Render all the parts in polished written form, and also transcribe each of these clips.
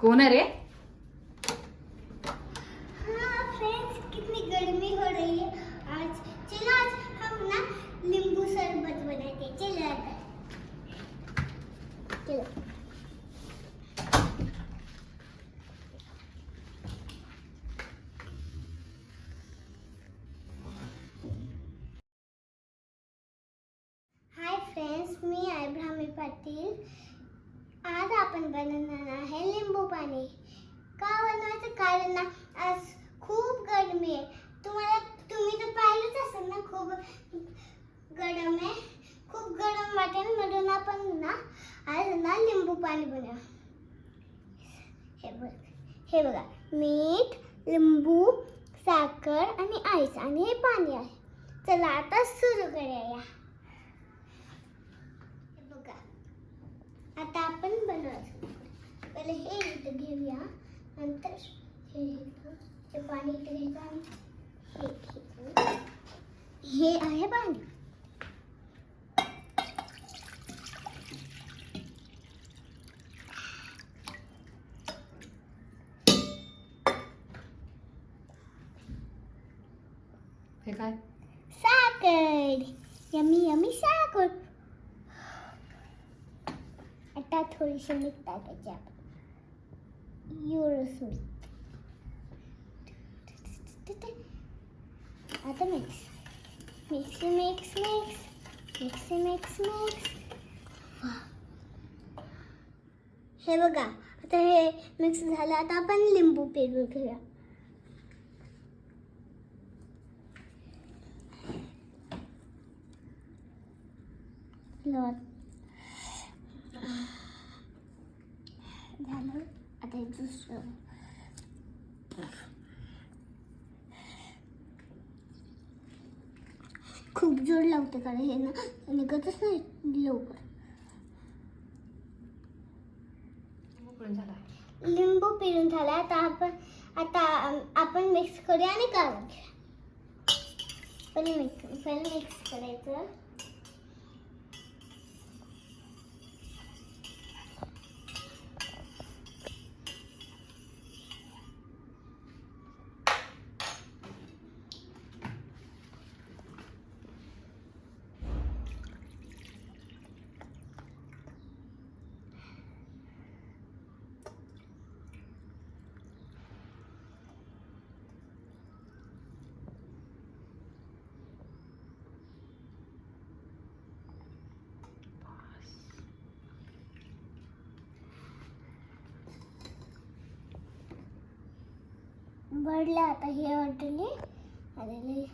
कौन है रे? हाँ फ्रेंड्स, कितनी गर्मी हो रही है आज। चलो आज हम ना नींबू शरबत बनाते हैं। चलो आता चलो। हाय फ्रेंड्स, मी अब्राहमी पाटील। आज आपण बनवणार आहे लिंबू पाणी। का बनवायचं कारण ना, आज खूप गरमी आहे। तुम्ही तर पाहिलंच असेल ना, खूप गरम आहे, खूप गरम वाटेल, म्हणून आपण ना आज ना लिंबू पाणी बनवू। हे बघा, मीठ, लिंबू, साखर आणि आईस आणि हे पाणी आहे। चला आता सुरू करूया। हे बघा, आता आपण बनवायचं। पहिले हे इथं घेऊया, नंतर हे इथं ते पाणी इथं घ्यायचं आणि हे घ्यायचं। हे आहे पाणी। हे काय? साखर, यमी यमी साखर। आता थोडीशी मीठ टाकायची आपण, एवढंच मीठ। आता mix mix mix mix mix mix mix. हे बघा, आता हे मिक्स झालं। आता आपण लिंबू पिळून घेऊया। झालं। आता हे दुसरं खूप जोर लावते, कारण हे ना निघतच नाही लवकर। लिंबू पिळून झाला। आता आपण मिक्स करूया आणि काढून घ्या। पहिले मिक्स करायचं। भरलं। आता हे वाटले आलेले।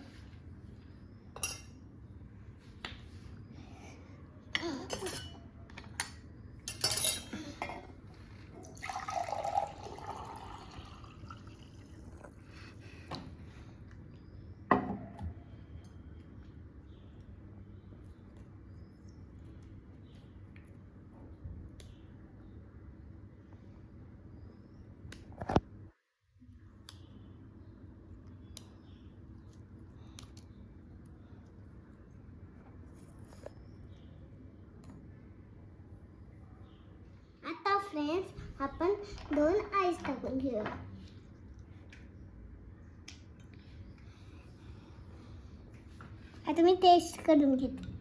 आता फ्रेंड्स, आपण 2 आईस टाकून घेऊया। आता मी टेस्ट करून घेते।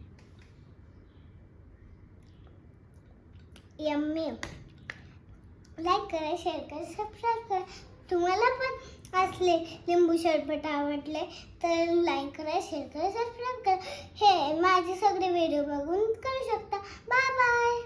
यम्मी। लाईक करा, शेअर करा, सबस्क्राईब करा। तुम्हाला पण असले लिंबू शरबत आवडले तर लाईक करा, शेअर करा, सबस्क्राईब करा। हे माझे सगळे व्हिडिओ बघून करू शकता। Bye bye.